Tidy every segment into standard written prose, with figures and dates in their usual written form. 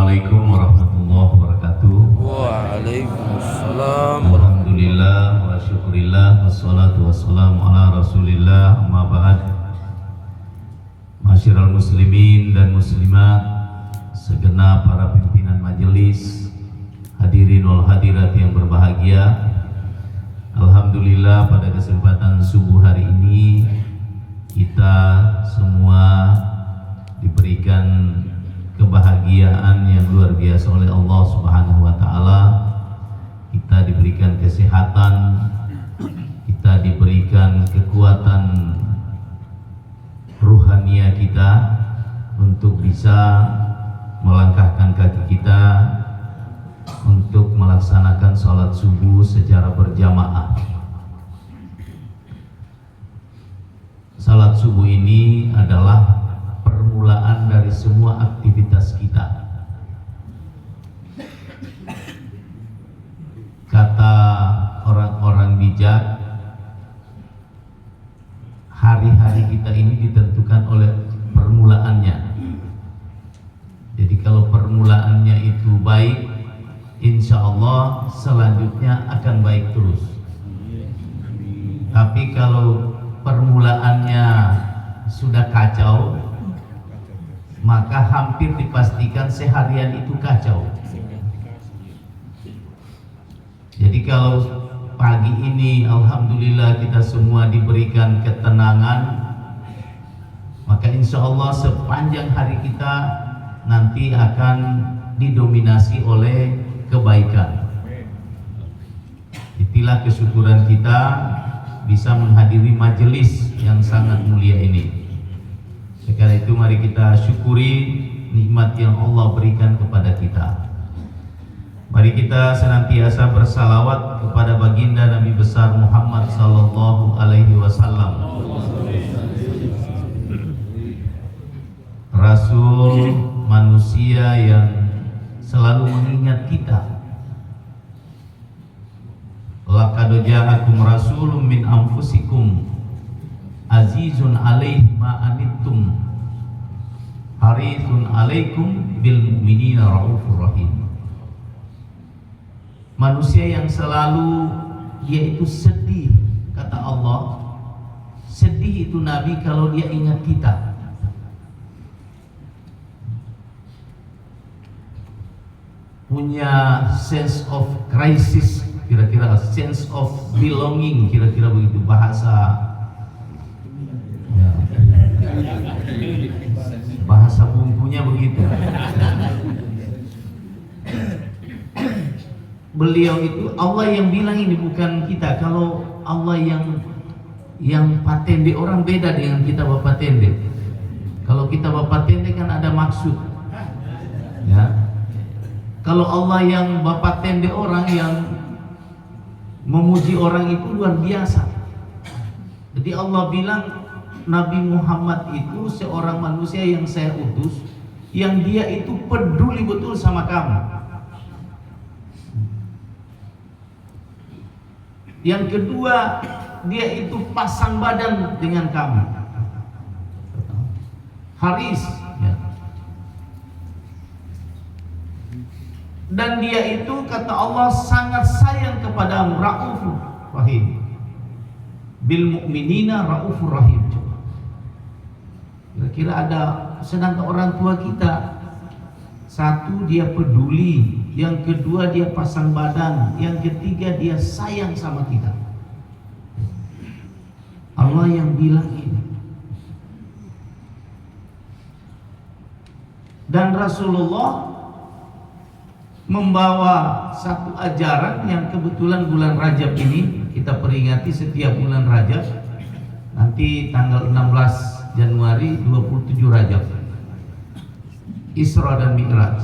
Assalamualaikum warahmatullahi wabarakatuh. Waalaikumsalam. Alhamdulillah wa syukurillah wassalatu wassalamu ala rasulillah amma ba'd. Masyiral muslimin dan muslimat, segenap para pimpinan majelis, hadirin wal hadirat yang berbahagia. Alhamdulillah pada kesempatan subuh hari ini kita semua diberikan kebahagiaan yang luar biasa oleh Allah Subhanahu wa taala. Kita diberikan kesehatan, kita diberikan kekuatan ruhania kita untuk bisa melangkahkan kaki kita untuk melaksanakan sholat subuh secara berjamaah. Salat subuh ini adalah permulaan dari semua aktivitas kita. Kata orang-orang bijak, hari-hari kita ini ditentukan oleh permulaannya. Jadi kalau permulaannya itu baik, insya Allah selanjutnya akan baik terus. Tapi kalau permulaannya sudah kacau, maka hampir dipastikan seharian itu kacau. Jadi kalau pagi ini alhamdulillah kita semua diberikan ketenangan, maka insya Allah sepanjang hari kita nanti akan didominasi oleh kebaikan. Itulah kesyukuran kita bisa menghadiri majelis yang sangat mulia ini. Karena itu mari kita syukuri nikmat yang Allah berikan kepada kita. Mari kita senantiasa bersalawat kepada baginda Nabi besar Muhammad sallallahu alaihi wasallam, Rasul manusia yang selalu mengingat kita. Laqad ja'akum rasulun min anfusikum azizun alaihi ma anittum harisun alaikum bil mu'minina raufur rahim. Manusia yang selalu yaitu sedih, kata Allah. Sedih itu Nabi kalau dia ingat kita. Punya sense of crisis, kira-kira sense of belonging, kira-kira begitu bahasa bahasa bumbunya begitu. Beliau itu Allah yang bilang, ini bukan kita. Kalau Allah yang patende, orang beda dengan kita bapak tende. Kalau kita bapak tende kan ada maksud, ya. Kalau Allah yang bapak tende, orang yang memuji orang itu luar biasa. Jadi Allah bilang Nabi Muhammad itu seorang manusia yang saya utus, yang dia itu peduli betul sama kamu. Yang kedua, dia itu pasang badan dengan kamu. Haris, ya. Dan dia itu kata Allah sangat sayang kepadamu, Raufur Rahim. Bil mu'minina Raufur Rahim. Kira-kira ada, sedangkan orang tua kita, satu dia peduli, yang kedua dia pasang badan, yang ketiga dia sayang sama kita. Allah yang bilang ini. Dan Rasulullah membawa satu ajaran yang kebetulan bulan Rajab ini kita peringati setiap bulan Rajab. Nanti tanggal 16 Januari 27 Rajab, Isra dan Mi'raj.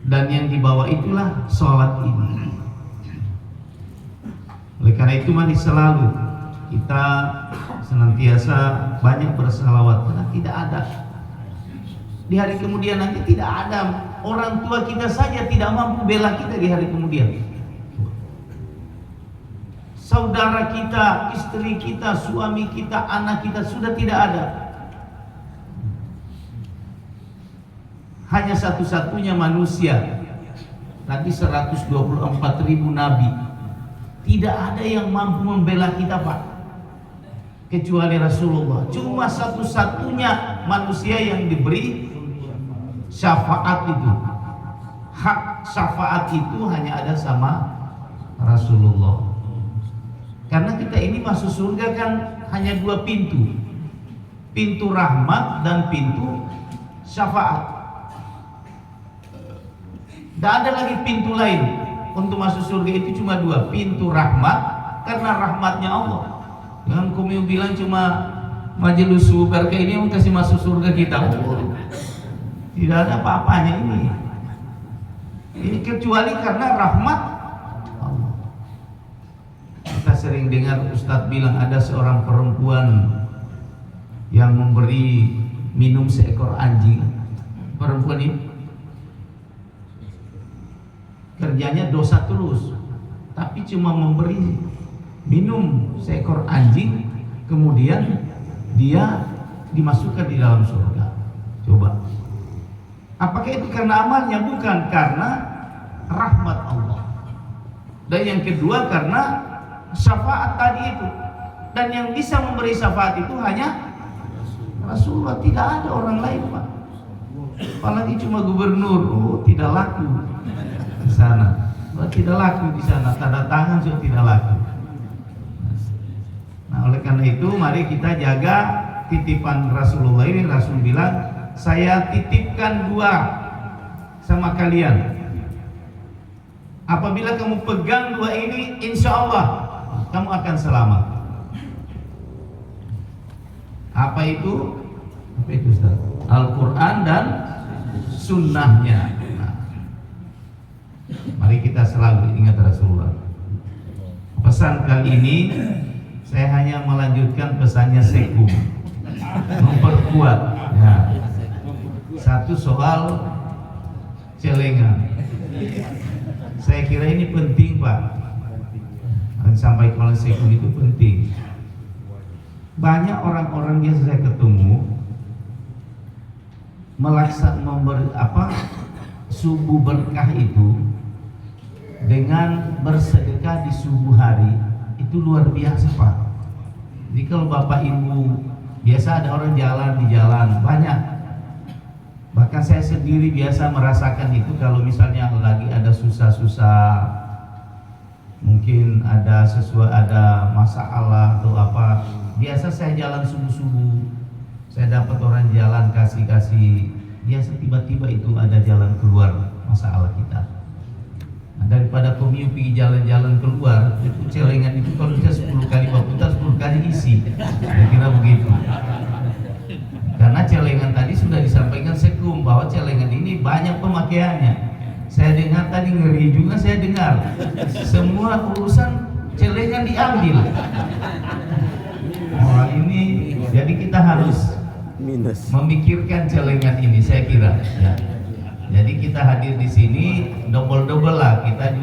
Dan yang dibawa itulah sholat ini. Oleh karena itu mari selalu kita senantiasa banyak bersalawat, karena tidak ada di hari kemudian nanti, tidak ada orang tua kita saja tidak mampu bela kita di hari kemudian. Saudara kita, istri kita, suami kita, anak kita sudah tidak ada. hanya satu-satunya manusia. Tadi 124.000 nabi. Tidak ada yang mampu membela kita, Pak, kecuali Rasulullah. Cuma satu-satunya manusia yang diberi syafaat itu. Hak syafaat itu hanya ada sama Rasulullah. Karena kita ini masuk surga kan hanya dua pintu. Pintu rahmat dan pintu syafaat. Tidak ada lagi pintu lain untuk masuk surga, itu cuma dua, pintu rahmat karena rahmatnya Allah. Jangan kamu bilang cuma majelis subar kayak ini yang kasih masuk surga kita. Tidak ada apa-apanya ini. Ini kecuali karena rahmat Allah. Kita sering dengar Ustadz bilang ada seorang perempuan yang memberi minum seekor anjing. Perempuan ini kerjanya dosa terus, tapi cuma memberi minum seekor anjing, kemudian dia dimasukkan di dalam surga. Coba, apakah itu karena amalnya? Bukan, karena rahmat Allah. Dan yang kedua karena syafaat tadi itu. Dan yang bisa memberi syafaat itu hanya Rasulullah, tidak ada orang lain, Pak. Apalagi cuma gubernur, tidak laku di sana, tidak laku di sana, tanda tangan sudah tidak laku. Nah, oleh karena itu mari kita jaga titipan Rasulullah ini. Rasul bilang, saya titipkan dua sama kalian. Apabila kamu pegang dua ini, insya Allah kamu akan selamat. Apa itu? Apa itu, Ustaz? Al-Quran dan sunnahnya. Mari kita selalu ingat Rasulullah. Pesan kali ini saya hanya melanjutkan pesannya Sekum, memperkuat. Ya. Satu soal celengan. Saya kira ini penting, Pak. Dan sampai kalau Sekum itu penting. Banyak orang-orang yang saya ketemu subuh berkah itu dengan bersedekah di subuh hari itu luar biasa, Pak. Jadi kalau Bapak Ibu biasa ada orang jalan di jalan banyak, bahkan saya sendiri biasa merasakan itu kalau misalnya lagi ada susah-susah, mungkin ada masalah atau apa, biasa saya jalan subuh-subuh, saya dapat orang jalan kasih biasa tiba-tiba itu ada jalan keluar masalah kita. Nah, daripada komiu pergi jalan-jalan keluar, itu celengan itu kalau bisa 10 kali berputar 10 kali isi. Saya kira begitu. Karena celengan tadi sudah disampaikan Sekum bahwa celengan ini banyak pemakaiannya. Saya dengar tadi, ngeri juga saya dengar. Semua urusan celengan diambil. Oh, ini jadi kita harus memikirkan celengan ini, saya kira. Ya. Jadi kita hadir di sini double lah. Kita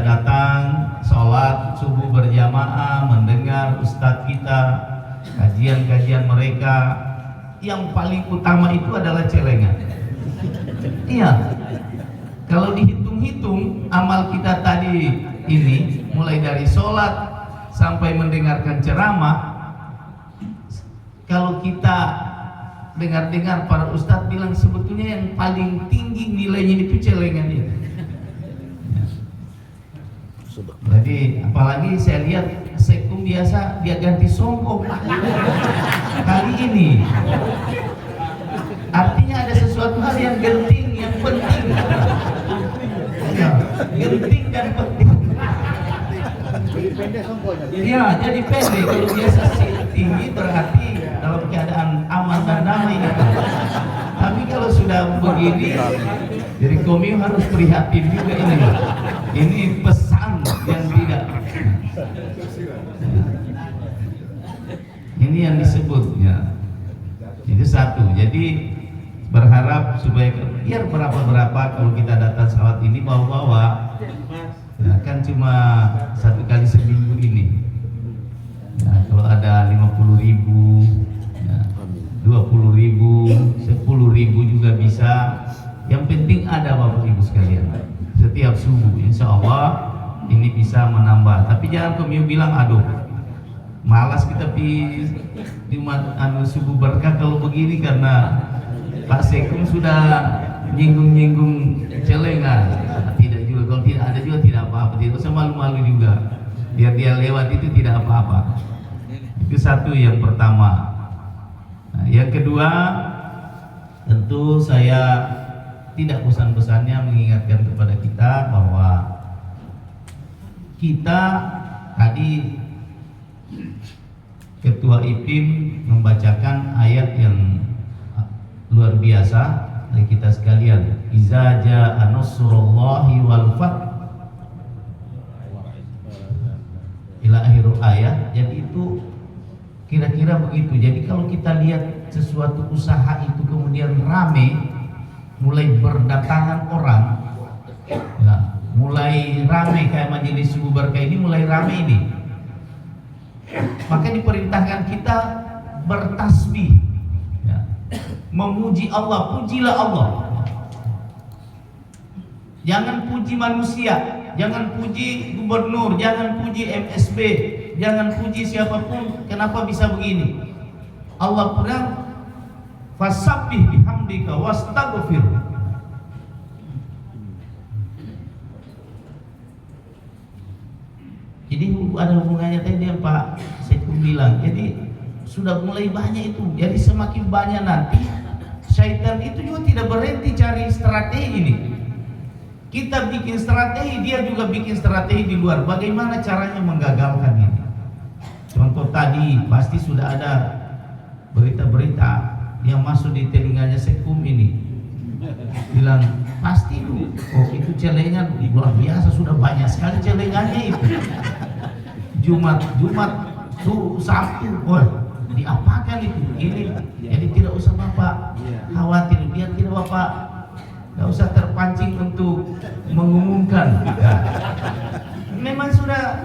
datang sholat subuh berjamaah, mendengar ustadz kita, kajian-kajian mereka. Yang paling utama itu adalah celengan. Iya. Kalau dihitung-hitung amal kita tadi ini, mulai dari sholat sampai mendengarkan ceramah, kalau kita dengar-dengar para ustadz bilang sebetulnya yang paling tinggi nilainya itu celengan itu. Jadi apalagi saya lihat Sekum biasa dia ganti songkok kali ini. Artinya ada sesuatu hal yang genting, yang penting. Ya, genting dan penting. Jadi pendek songkoknya. Iya, jadi pendek. Kalau biasa tinggi berarti dalam keadaan aman dan damai. Tapi kalau sudah begini, jadi komiu harus prihatin juga ini. Ini pesan yang tidak. Ini yang disebutnya. Itu satu. Jadi berharap supaya biar berapa kalau kita datang salat ini bawa-bawa. Ya, kan cuma satu kali seminggu ini. Ya, kalau ada 50.000, ya, 20.000, 10.000 juga bisa. ada Bapak Ibu sekalian. Setiap subuh insya Allah ini bisa menambah. Tapi jangan kamu bilang aduh malas kita di subuh berkah kalau begini, karena Pak Sekum sudah nyinggung-nyinggung celengan. Tidak juga, kalau tidak ada juga tidak apa-apa, tidak usah malu-malu juga, biar dia lewat itu tidak apa-apa. Itu satu yang pertama. Nah, yang kedua, tentu saya tidak bosan-bosannya mengingatkan kepada kita bahwa kita tadi Ketua IPIM membacakan ayat yang luar biasa dari kita sekalian. Iza jaa nasrullahi wal fath ila akhir ayat. Jadi itu kira-kira begitu. Jadi kalau kita lihat sesuatu usaha itu kemudian rame, mulai berdatangan orang, ya, mulai rame kayak majelis subuh berkah ini mulai rame ini, maka diperintahkan kita bertasbih, ya, memuji Allah. Pujilah Allah, jangan puji manusia, jangan puji gubernur, jangan puji MSB, jangan puji siapapun. Kenapa bisa begini? Allah bilang fasabbih bihamdika wastaghfir. Jadi ada hubungannya tadi yang Pak Sekum bilang. Jadi sudah mulai banyak itu. Jadi semakin banyak nanti syaitan itu juga tidak berhenti cari strategi ini. Kita bikin strategi, dia juga bikin strategi di luar. Bagaimana caranya menggagalkan ini? Contoh tadi pasti sudah ada berita-berita yang masuk di telinganya Sekum ini, bilang pasti lu, oh itu celengan luar biasa, sudah banyak sekali celengannya itu. Jumat Sabtu, wah diapakan itu? Ini jadi tidak usah Bapak khawatir, biar tidak Bapak nggak usah terpancing untuk mengumumkan. Memang sudah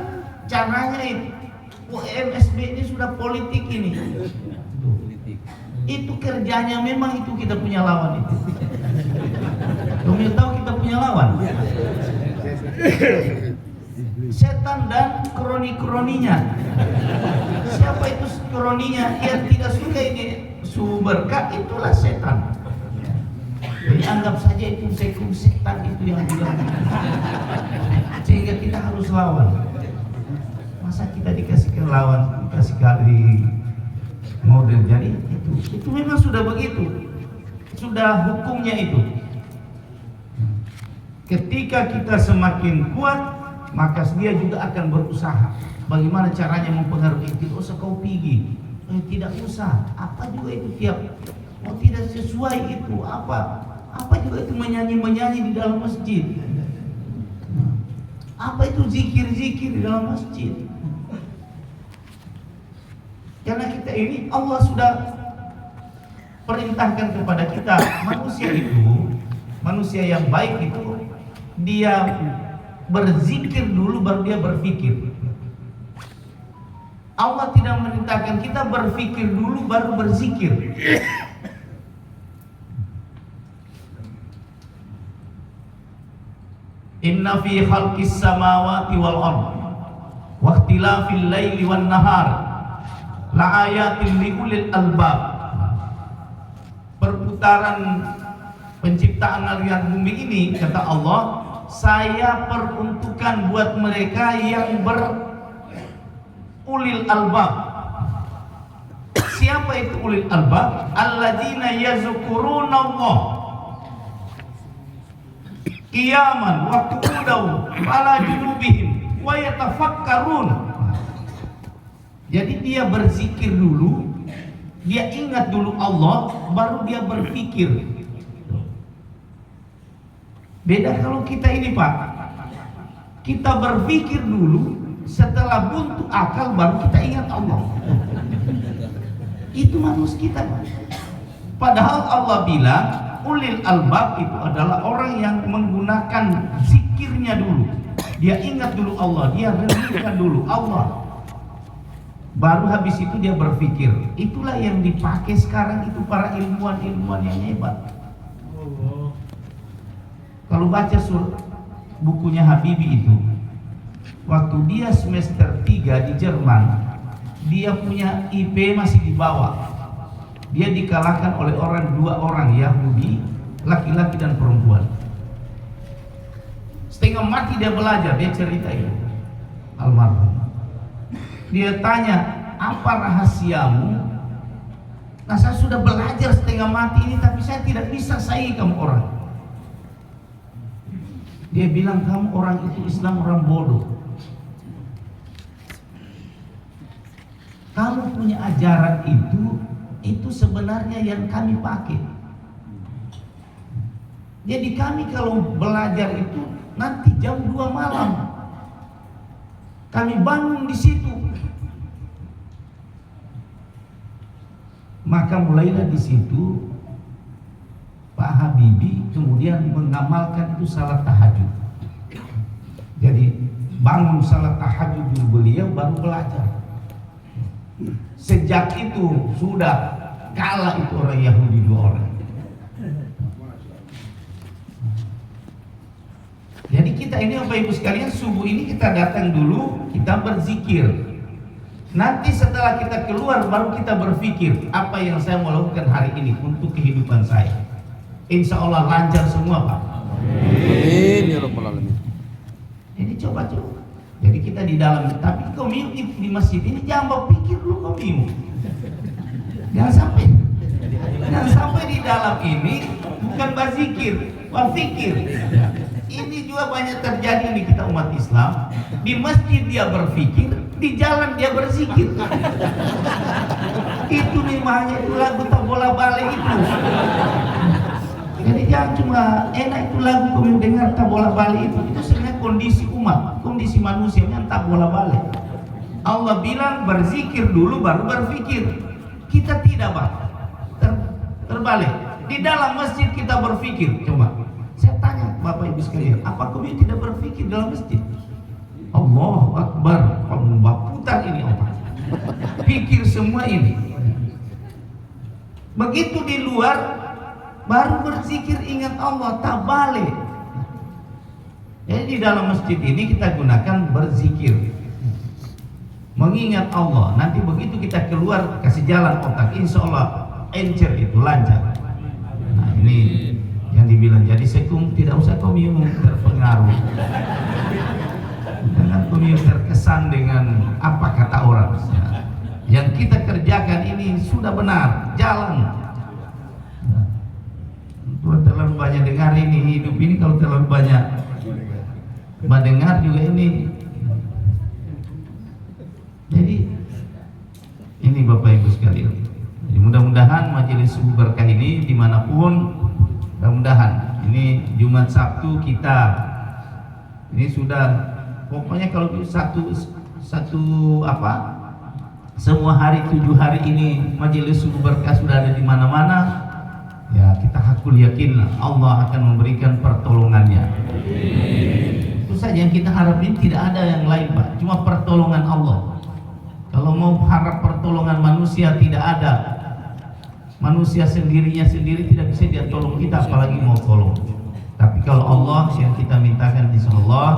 caranya itu. MSB ini sudah politik ini. Itu kerjanya, memang itu kita punya lawan itu. Kamu tahu kita punya lawan? Setan dan kroni-kroninya. Siapa itu kroninya? Yang tidak suka ini subuh berkah, itulah setan. Jadi anggap saja itu setan itu yang bilang. Sehingga kita harus lawan. Masa kita dikasihkan lawan, dikasih kali model. Jadi itu memang sudah begitu, sudah hukumnya itu. Ketika kita semakin kuat, maka dia juga akan berusaha bagaimana caranya mempengaruhi. Tidak usah kau pergi, tidak usah apa juga itu, tiap mau tidak sesuai itu apa juga itu menyanyi di dalam masjid, apa itu zikir di dalam masjid. Karena kita ini Allah sudah perintahkan kepada kita, manusia yang baik itu dia berzikir dulu baru dia berpikir. Allah tidak merintahkan kita berpikir dulu baru berzikir. Inna fi khalqis samawati wal ardh wa ikhtilafil laili wan nahar la ayatin liulil albab. Perputaran penciptaan aliran bumi ini, kata Allah, saya peruntukkan buat mereka yang berulil albab. Siapa itu ulil albab? Alladzina yazkuruna Allah qiyaman wa qu'udan ala junubihim wa yatafakkarun. Jadi dia berzikir dulu, dia ingat dulu Allah, baru dia berpikir. Beda kalau kita ini Pak, kita berpikir dulu, setelah buntu akal baru kita ingat Allah. Itu manusia kita Pak. Padahal Allah bilang ulil albab itu adalah orang yang menggunakan zikirnya dulu. Dia ingat dulu Allah, dia renungkan dulu Allah, baru habis itu dia berpikir. Itulah yang dipakai sekarang itu para ilmuwan yang hebat. kalau baca bukunya Habibie itu, waktu dia semester 3 di Jerman, dia punya IP masih di bawah. Dia dikalahkan oleh dua orang Yahudi, laki-laki dan perempuan. Setengah mati dia belajar, dia cerita itu, almarhum. Dia tanya, apa rahasiamu? Nah, saya sudah belajar setengah mati ini, tapi saya tidak bisa saingi kamu orang. Dia bilang, kamu orang itu Islam orang bodoh. Kamu punya ajaran itu sebenarnya yang kami pakai. Jadi kami kalau belajar itu nanti jam 2 malam. Kami bangun di situ. Maka mulailah di situ Pak Habibie kemudian mengamalkan itu salat tahajud. Jadi bangun salat tahajud dulu beliau baru belajar. Sejak itu sudah kalah itu orang Yahudi 2 orang. Jadi kita ini Bapak Ibu sekalian, subuh ini kita datang dulu, kita berzikir. Nanti setelah kita keluar baru kita berpikir apa yang saya mau lakukan hari ini untuk kehidupan saya. Insya Allah lancar semua Pak. Amin ya rabbal alamin. Jadi coba. Jadi kita di dalam, tapi komium di masjid ini jangan berpikir dulu komium. Jangan sampai di dalam ini bukan berzikir, berpikir. Ini juga banyak terjadi nih kita umat Islam. Di masjid dia berpikir, di jalan dia berzikir. Itu nih makanya itu lagu tak bola balik itu. Jadi jangan cuma enak itu lagu kamu dengar tak bola balik itu sebenarnya kondisi umat, kondisi manusia yang tak bola balik. Allah bilang berzikir dulu baru berpikir. Kita tidak Pak, terbalik. Di dalam masjid kita berpikir. Coba saya tanya Bapak Ibu sekalian, apa kamu tidak berpikir dalam masjid? Allahu Akbar, kamu putar ini Allah. Pikir semua ini. Begitu di luar baru berzikir ingat Allah, tak balik. Jadi di dalam masjid ini kita gunakan berzikir, mengingat Allah. Nanti begitu kita keluar kasih jalan otak, insya Allah encer itu lancar. Nah ini yang dibilang, jadi sekum tidak usah komium terpengaruh, jangan komium terkesan dengan apa kata orang. Yang kita kerjakan ini sudah benar, jalan. Terlalu banyak dengar ini, hidup ini kalau terlalu banyak mendengar juga ini. Jadi ini Bapak Ibu sekalian, jadi mudah-mudahan majelis subuh berkah ini dimanapun, mudah-mudahan ini Jumat Sabtu kita ini sudah, pokoknya kalau satu apa, semua hari 7 hari ini majelis subuh berkah sudah ada di mana-mana. Ya kita hakul yakin Allah akan memberikan pertolongannya. Itu saja yang kita harapin, tidak ada yang lain Pak, cuma pertolongan Allah. Kalau mau harap pertolongan manusia tidak ada. Manusia sendirinya sendiri tidak bisa dia tolong kita, apalagi mau tolong. Tapi kalau Allah yang kita mintakan, insya Allah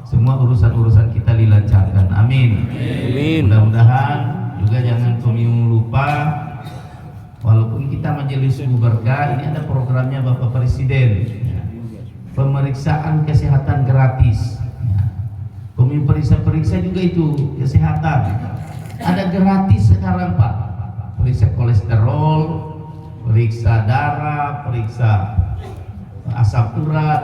semua urusan-urusan kita dilancarkan. Amin. Amin. Mudah-mudahan juga jangan kami lupa, walaupun kita majelis subuh berkah ini ada programnya Bapak Presiden, pemeriksaan kesehatan gratis. Kami periksa juga itu kesehatan. Ada gratis sekarang Pak. Periksa kolesterol, periksa darah, periksa asam urat.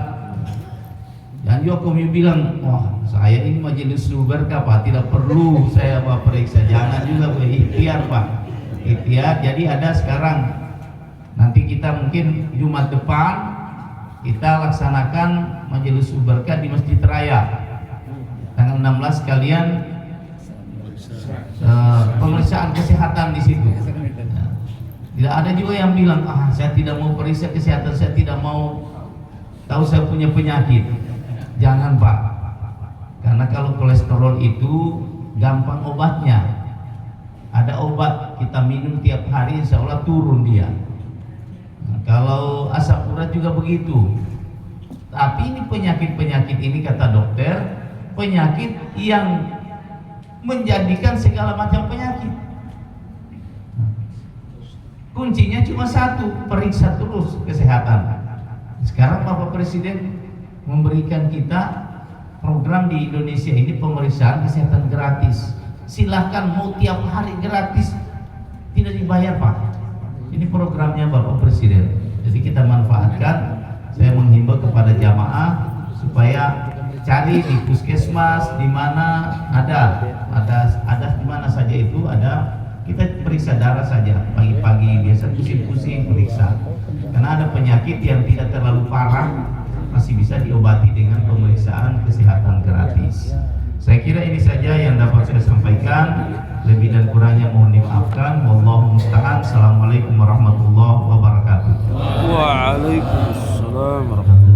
Dan juga kami bilang, wah saya ini majelis subuh berkah Pak, tidak perlu saya Pak periksa. Jangan juga berikhtiar Pak. Ikhtiar. Jadi ada sekarang, nanti kita mungkin Jumat depan kita laksanakan majelis subuh berkah di Masjid Raya tanggal 16 kalian pemeriksaan kesehatan di situ. Tidak ada juga yang bilang, saya tidak mau periksa kesehatan, saya tidak mau tahu saya punya penyakit. Jangan Pak, karena kalau kolesterol itu gampang obatnya. Ada obat kita minum tiap hari, insya Allah turun dia. Nah, kalau asam urat juga begitu. Tapi ini penyakit-penyakit ini kata dokter, penyakit yang menjadikan segala macam penyakit. Kuncinya cuma satu, periksa terus kesehatan. Sekarang Bapak Presiden memberikan kita program di Indonesia ini pemeriksaan kesehatan gratis. Silahkan mau tiap hari gratis, tidak dibayar Pak. Ini programnya Bapak Presiden. Jadi kita manfaatkan. Saya menghimbau kepada jamaah supaya cari di puskesmas di mana ada di mana saja itu ada. Kita periksa darah saja pagi-pagi, biasa pusing-pusing periksa. Karena ada penyakit yang tidak terlalu parah masih bisa diobati dengan pemeriksaan kesehatan gratis. Saya kira ini saja yang dapat saya sampaikan. Lebih dan kurangnya mohon dimaafkan. Wallahu musta'an. Assalamualaikum warahmatullahi wabarakatuh. Waalaikumsalam warahmatullahi wabarakatuh.